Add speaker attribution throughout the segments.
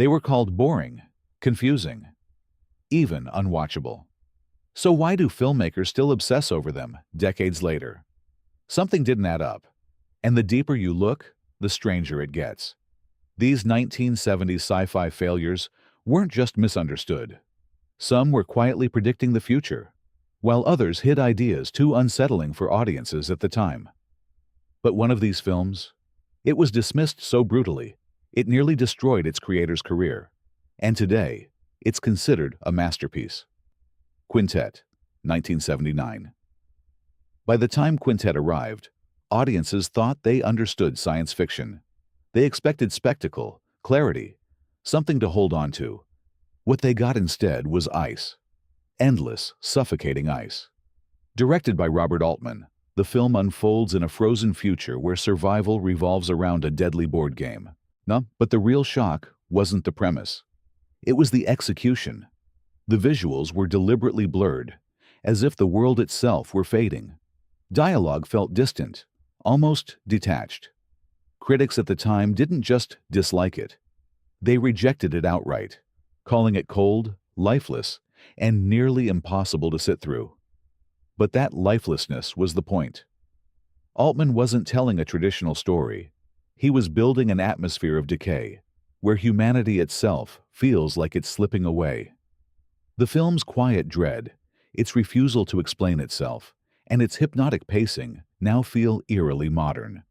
Speaker 1: They were called boring, confusing, even unwatchable. So why do filmmakers still obsess over them decades later? Something didn't add up, and the deeper you look, the stranger it gets. These 1970s sci-fi failures weren't just misunderstood. Some were quietly predicting the future, while others hid ideas too unsettling for audiences at the time. But one of these films, it was dismissed so brutally, it nearly destroyed its creator's career. And today, it's considered a masterpiece. Quintet, 1979. By the time Quintet arrived, audiences thought they understood science fiction. They expected spectacle, clarity, something to hold on to. What they got instead was ice. Endless, suffocating ice. Directed by Robert Altman, the film unfolds in a frozen future where survival revolves around a deadly board game. No, but the real shock wasn't the premise. It was the execution. The visuals were deliberately blurred, as if the world itself were fading. Dialogue felt distant, almost detached. Critics at the time didn't just dislike it. They rejected it outright, calling it cold, lifeless, and nearly impossible to sit through. But that lifelessness was the point. Altman wasn't telling a traditional story. He was building an atmosphere of decay, where humanity itself feels like it's slipping away. The film's quiet dread, its refusal to explain itself, and its hypnotic pacing now feel eerily modern.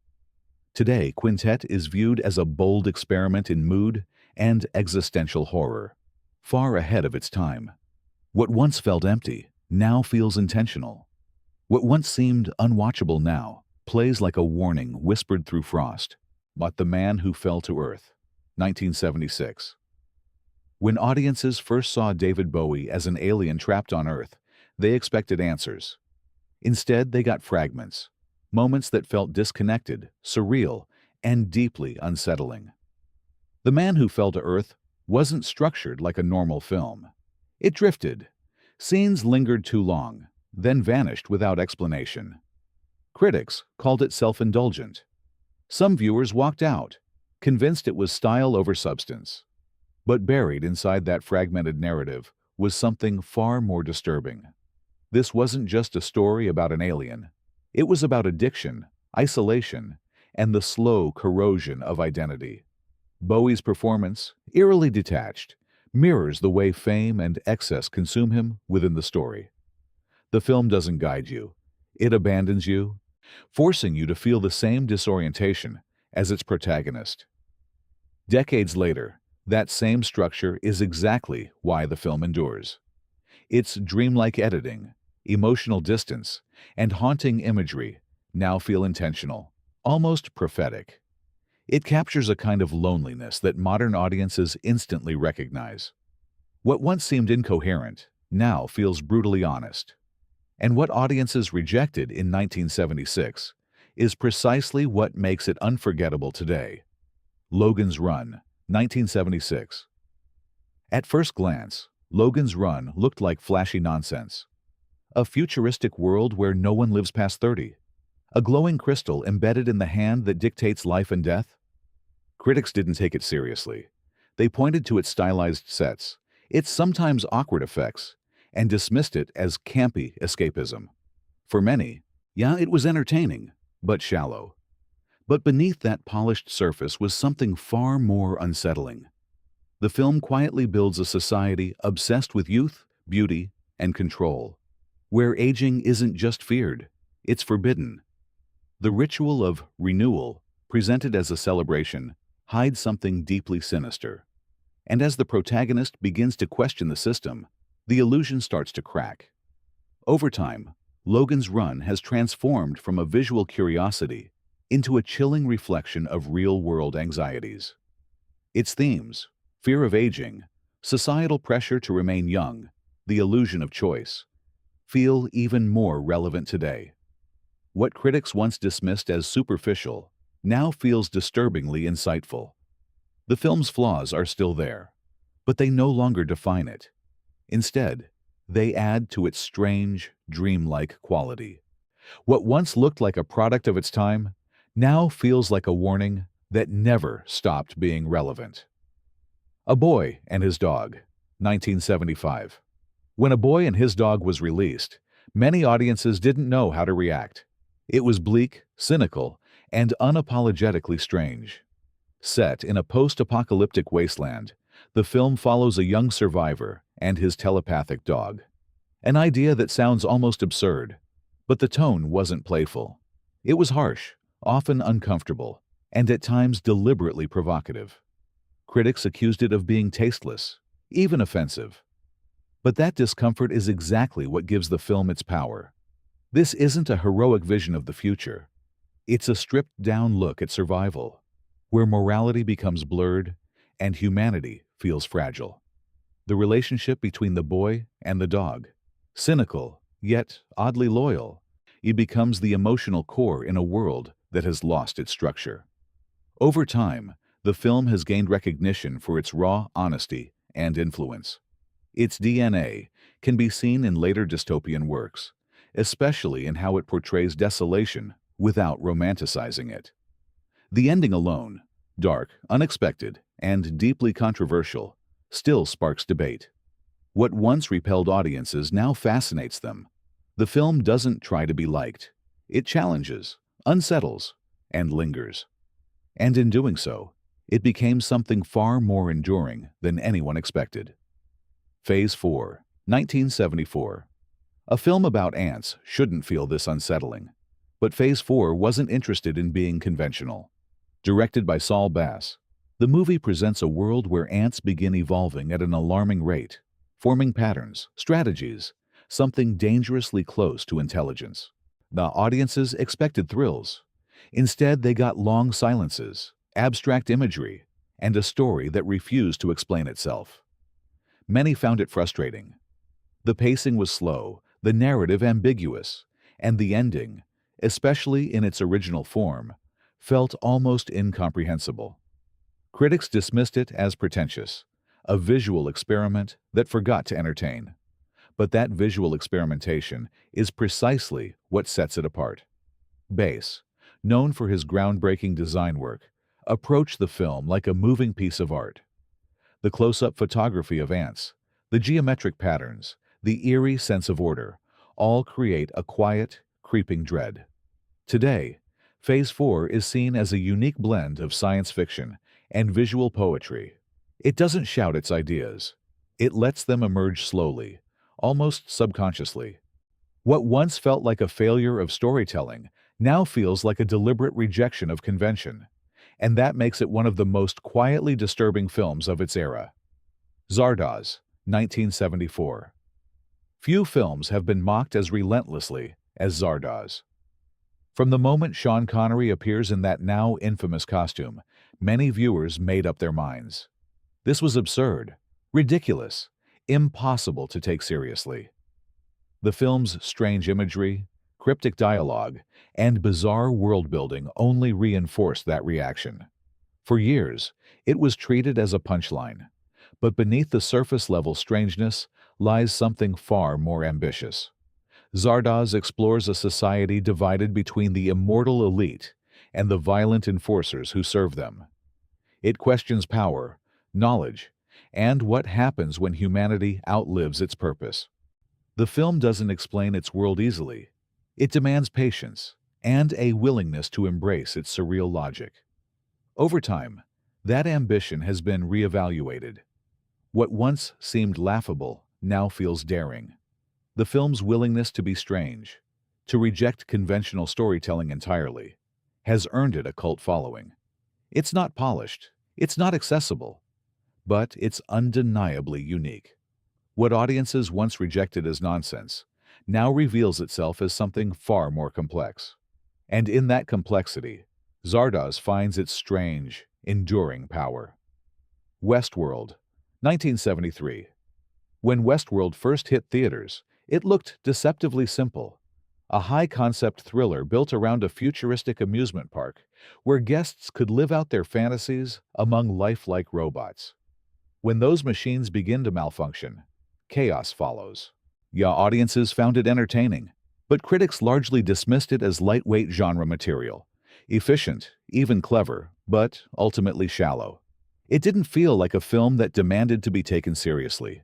Speaker 1: Today, Quintet is viewed as a bold experiment in mood and existential horror, far ahead of its time. What once felt empty now feels intentional. What once seemed unwatchable now plays like a warning whispered through frost. But The Man Who Fell to Earth, 1976. When audiences first saw David Bowie as an alien trapped on Earth, they expected answers. Instead, they got fragments, moments that felt disconnected, surreal, and deeply unsettling. The Man Who Fell to Earth wasn't structured like a normal film. It drifted. Scenes lingered too long, then vanished without explanation. Critics called it self-indulgent. Some viewers walked out, convinced it was style over substance. But buried inside that fragmented narrative was something far more disturbing. This wasn't just a story about an alien. It was about addiction, isolation, and the slow corrosion of identity. Bowie's performance, eerily detached, mirrors the way fame and excess consume him within the story. The film doesn't guide you. It abandons you, forcing you to feel the same disorientation as its protagonist. Decades later, that same structure is exactly why the film endures. Its dreamlike editing, emotional distance, and haunting imagery now feel intentional, almost prophetic. It captures a kind of loneliness that modern audiences instantly recognize. What once seemed incoherent now feels brutally honest. And what audiences rejected in 1976 is precisely what makes it unforgettable today. Logan's Run, 1976. At first glance, Logan's Run looked like flashy nonsense. A futuristic world where no one lives past 30. A glowing crystal embedded in the hand that dictates life and death. Critics didn't take it seriously. They pointed to its stylized sets, its sometimes awkward effects, and dismissed it as campy escapism. For many, yeah, it was entertaining, but shallow. But beneath that polished surface was something far more unsettling. The film quietly builds a society obsessed with youth, beauty, and control, where aging isn't just feared, it's forbidden. The ritual of renewal, presented as a celebration, hides something deeply sinister. And as the protagonist begins to question the system, the illusion starts to crack. Over time, Logan's Run has transformed from a visual curiosity into a chilling reflection of real-world anxieties. Its themes, fear of aging, societal pressure to remain young, the illusion of choice, feel even more relevant today. What critics once dismissed as superficial now feels disturbingly insightful. The film's flaws are still there, but they no longer define it. Instead, they add to its strange, dreamlike quality. What once looked like a product of its time now feels like a warning that never stopped being relevant. A Boy and His Dog, 1975. When A Boy and His Dog was released, many audiences didn't know how to react. It was bleak, cynical, and unapologetically strange. Set in a post-apocalyptic wasteland, the film follows a young survivor and his telepathic dog. An idea that sounds almost absurd, but the tone wasn't playful. It was harsh, often uncomfortable, and at times deliberately provocative. Critics accused it of being tasteless, even offensive. But that discomfort is exactly what gives the film its power. This isn't a heroic vision of the future. It's a stripped-down look at survival, where morality becomes blurred and humanity feels fragile. The relationship between the boy and the dog, cynical, yet oddly loyal, it becomes the emotional core in a world that has lost its structure. Over time, the film has gained recognition for its raw honesty and influence. Its DNA can be seen in later dystopian works, especially in how it portrays desolation without romanticizing it. The ending alone, dark, unexpected, and deeply controversial, still sparks debate. What once repelled audiences now fascinates them. The film doesn't try to be liked. It challenges, unsettles, and lingers. And in doing so, it became something far more enduring than anyone expected. Phase 4, 1974. A film about ants shouldn't feel this unsettling. But Phase 4 wasn't interested in being conventional. Directed by Saul Bass, the movie presents a world where ants begin evolving at an alarming rate, forming patterns, strategies, something dangerously close to intelligence. The audiences expected thrills. Instead, they got long silences, abstract imagery, and a story that refused to explain itself. Many found it frustrating. The pacing was slow, the narrative ambiguous, and the ending, especially in its original form, felt almost incomprehensible. Critics dismissed it as pretentious, a visual experiment that forgot to entertain. But that visual experimentation is precisely what sets it apart. Bass, known for his groundbreaking design work, approached the film like a moving piece of art. The close-up photography of ants, the geometric patterns, the eerie sense of order, all create a quiet, creeping dread. Today, Phase 4 is seen as a unique blend of science fiction and visual poetry. It doesn't shout its ideas. It lets them emerge slowly, almost subconsciously. What once felt like a failure of storytelling now feels like a deliberate rejection of convention, and that makes it one of the most quietly disturbing films of its era. Zardoz, 1974. Few films have been mocked as relentlessly as Zardoz. From the moment Sean Connery appears in that now infamous costume, many viewers made up their minds. This was absurd, ridiculous, impossible to take seriously. The film's strange imagery, cryptic dialogue, and bizarre world-building only reinforced that reaction. For years, it was treated as a punchline, but beneath the surface-level strangeness lies something far more ambitious. Zardoz explores a society divided between the immortal elite and the violent enforcers who serve them. It questions power, knowledge, and what happens when humanity outlives its purpose. The film doesn't explain its world easily. It demands patience and a willingness to embrace its surreal logic. Over time, that ambition has been reevaluated. What once seemed laughable now feels daring. The film's willingness to be strange, to reject conventional storytelling entirely, has earned it a cult following. It's not polished, it's not accessible, but it's undeniably unique. What audiences once rejected as nonsense now reveals itself as something far more complex. And in that complexity, Zardoz finds its strange, enduring power. Westworld, 1973. When Westworld first hit theaters, it looked deceptively simple. A high-concept thriller built around a futuristic amusement park where guests could live out their fantasies among lifelike robots. When those machines begin to malfunction, chaos follows. Audiences found it entertaining, but critics largely dismissed it as lightweight genre material, efficient, even clever, but ultimately shallow. It didn't feel like a film that demanded to be taken seriously.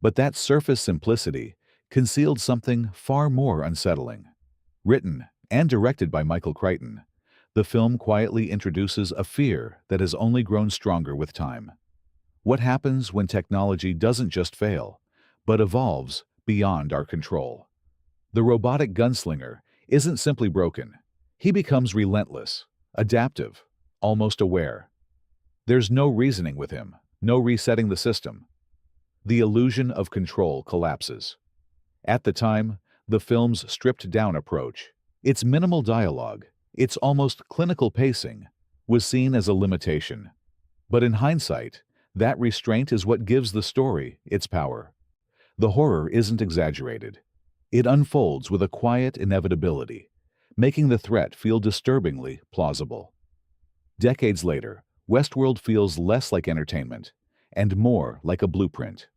Speaker 1: But that surface simplicity concealed something far more unsettling. Written and directed by Michael Crichton, the film quietly introduces a fear that has only grown stronger with time. What happens when technology doesn't just fail, but evolves beyond our control? The robotic gunslinger isn't simply broken. He becomes relentless, adaptive, almost aware. There's no reasoning with him, no resetting the system. The illusion of control collapses. At the time, the film's stripped-down approach, its minimal dialogue, its almost clinical pacing, was seen as a limitation. But in hindsight, that restraint is what gives the story its power. The horror isn't exaggerated. It unfolds with a quiet inevitability, making the threat feel disturbingly plausible. Decades later, Westworld feels less like entertainment and more like a blueprint.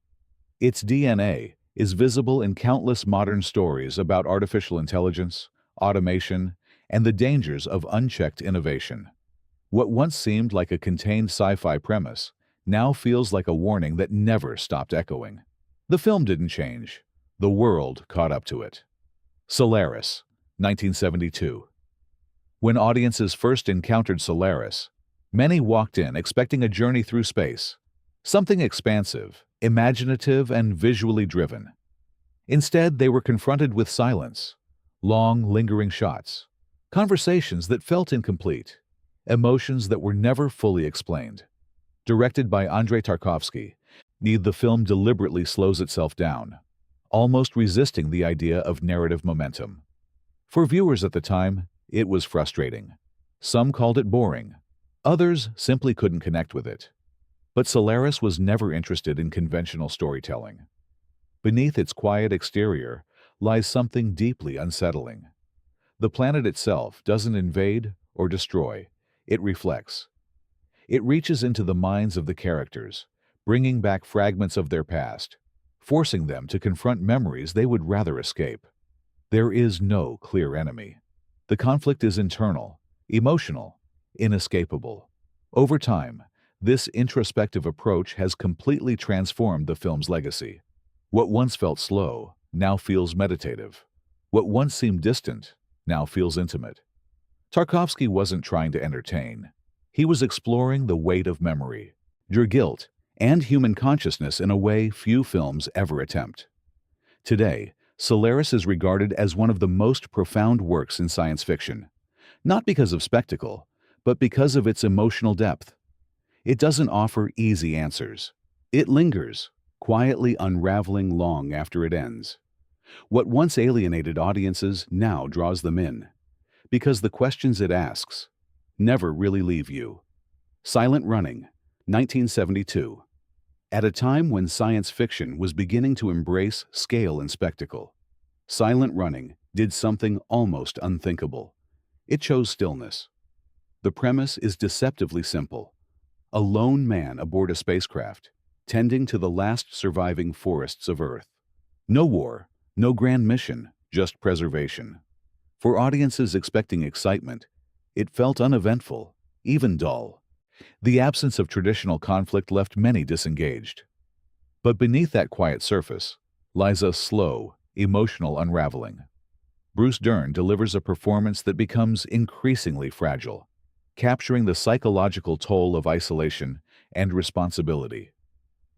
Speaker 1: Its DNA is visible in countless modern stories about artificial intelligence, automation, and the dangers of unchecked innovation. What once seemed like a contained sci-fi premise now feels like a warning that never stopped echoing. The film didn't change. The world caught up to it. Solaris, 1972. When audiences first encountered Solaris, many walked in expecting a journey through space, something expansive, imaginative, and visually driven. Instead, they were confronted with silence, long, lingering shots, conversations that felt incomplete, emotions that were never fully explained. Directed by Andrei Tarkovsky, the film deliberately slows itself down, almost resisting the idea of narrative momentum. For viewers at the time, it was frustrating. Some called it boring. Others simply couldn't connect with it. But Solaris was never interested in conventional storytelling. Beneath its quiet exterior lies something deeply unsettling. The planet itself doesn't invade or destroy, it reflects. It reaches into the minds of the characters, bringing back fragments of their past, forcing them to confront memories they would rather escape. There is no clear enemy. The conflict is internal, emotional, inescapable. Over time, this introspective approach has completely transformed the film's legacy. What once felt slow now feels meditative. What once seemed distant now feels intimate. Tarkovsky wasn't trying to entertain. He was exploring the weight of memory, your guilt, and human consciousness in a way few films ever attempt. Today, Solaris is regarded as one of the most profound works in science fiction, not because of spectacle, but because of its emotional depth. It doesn't offer easy answers. It lingers, quietly unraveling long after it ends. What once alienated audiences now draws them in, because the questions it asks never really leave you. Silent Running, 1972. At a time when science fiction was beginning to embrace scale and spectacle, Silent Running did something almost unthinkable. It chose stillness. The premise is deceptively simple. A lone man aboard a spacecraft, tending to the last surviving forests of Earth. No war, no grand mission, just preservation. For audiences expecting excitement, it felt uneventful, even dull. The absence of traditional conflict left many disengaged. But beneath that quiet surface lies a slow, emotional unraveling. Bruce Dern delivers a performance that becomes increasingly fragile, capturing the psychological toll of isolation and responsibility.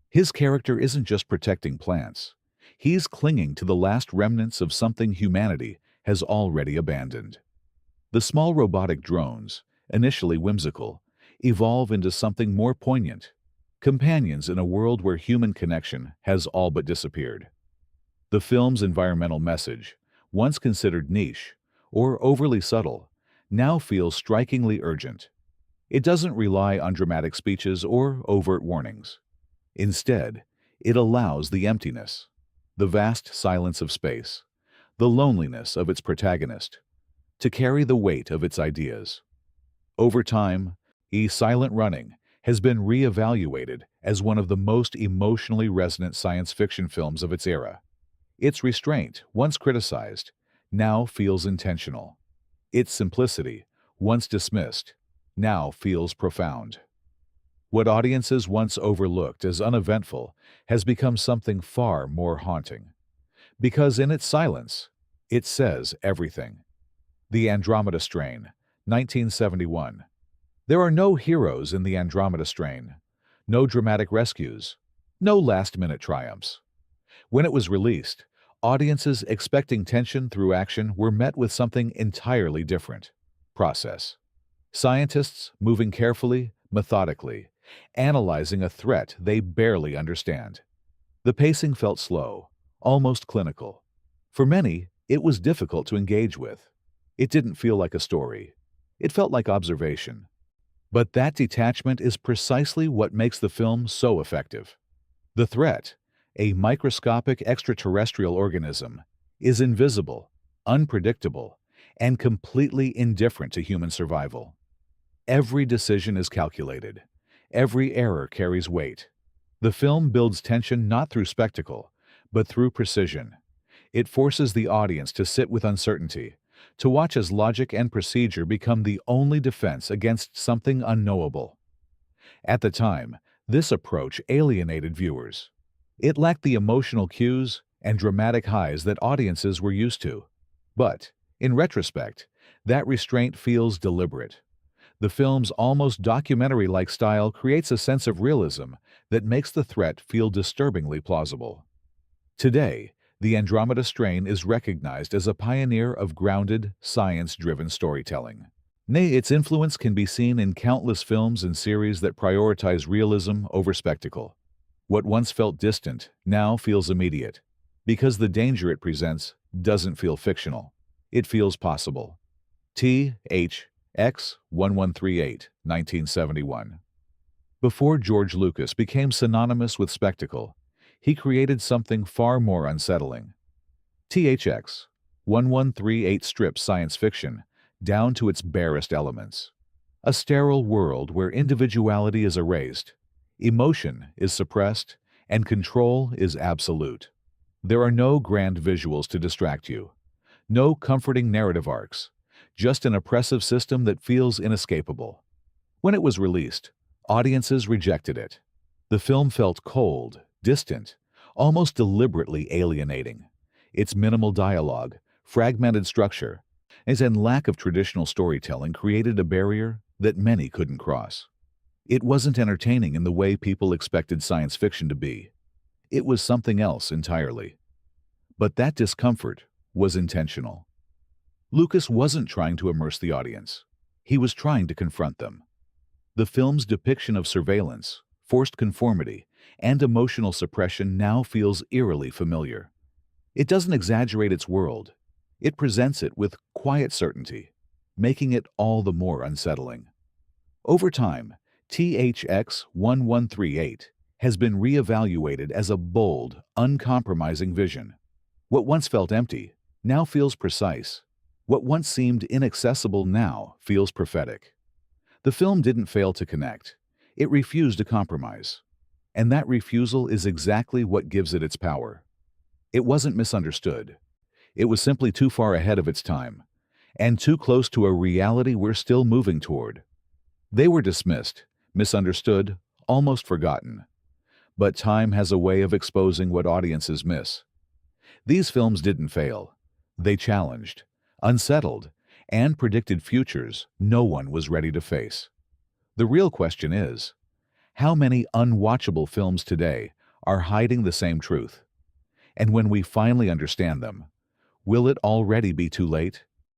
Speaker 1: His character isn't just protecting plants. He's clinging to the last remnants of something humanity has already abandoned. The small robotic drones, initially whimsical, evolve into something more poignant, companions in a world where human connection has all but disappeared. The film's environmental message, once considered niche or overly subtle, now feels strikingly urgent. It doesn't rely on dramatic speeches or overt warnings. Instead, it allows the emptiness, the vast silence of space, the loneliness of its protagonist, to carry the weight of its ideas. Over time, Silent Running has been reevaluated as one of the most emotionally resonant science fiction films of its era. Its restraint, once criticized, now feels intentional. Its simplicity, once dismissed, now feels profound. What audiences once overlooked as uneventful has become something far more haunting. Because in its silence, it says everything. The Andromeda Strain, 1971. There are no heroes in the Andromeda Strain, no dramatic rescues, no last-minute triumphs. When it was released, audiences expecting tension through action were met with something entirely different. Process. Scientists moving carefully, methodically, analyzing a threat they barely understand. The pacing felt slow, almost clinical. For many, it was difficult to engage with. It didn't feel like a story. It felt like observation. But that detachment is precisely what makes the film so effective. The threat, a microscopic extraterrestrial organism, is invisible, unpredictable, and completely indifferent to human survival. Every decision is calculated. Every error carries weight. The film builds tension not through spectacle, but through precision. It forces the audience to sit with uncertainty, to watch as logic and procedure become the only defense against something unknowable. At the time, this approach alienated viewers. It lacked the emotional cues and dramatic highs that audiences were used to. But, in retrospect, that restraint feels deliberate. The film's almost documentary-like style creates a sense of realism that makes the threat feel disturbingly plausible. Today, the Andromeda Strain is recognized as a pioneer of grounded, science-driven storytelling. Nay, its influence can be seen in countless films and series that prioritize realism over spectacle. What once felt distant now feels immediate, because the danger it presents doesn't feel fictional. It feels possible. THX 1138, 1971. Before George Lucas became synonymous with spectacle, he created something far more unsettling. THX 1138 strips science fiction down to its barest elements. A sterile world where individuality is erased, emotion is suppressed, and control is absolute. There are no grand visuals to distract you, no comforting narrative arcs, just an oppressive system that feels inescapable. When it was released, audiences rejected it. The film felt cold, distant, almost deliberately alienating. Its minimal dialogue, fragmented structure, and lack of traditional storytelling created a barrier that many couldn't cross. It wasn't entertaining in the way people expected science fiction to be. It was something else entirely. But that discomfort was intentional. Lucas wasn't trying to immerse the audience. He was trying to confront them. The film's depiction of surveillance, forced conformity, and emotional suppression now feels eerily familiar. It doesn't exaggerate its world. It presents it with quiet certainty, making it all the more unsettling. Over time, THX 1138 has been reevaluated as a bold, uncompromising vision. What once felt empty now feels precise. What once seemed inaccessible now feels prophetic. The film didn't fail to connect. It refused to compromise. And that refusal is exactly what gives it its power. It wasn't misunderstood. It was simply too far ahead of its time, and too close to a reality we're still moving toward. They were dismissed, misunderstood, almost forgotten. But time has a way of exposing what audiences miss. These films didn't fail. They challenged, unsettled, and predicted futures no one was ready to face. The real question is, how many unwatchable films today are hiding the same truth? And when we finally understand them, will it already be too late?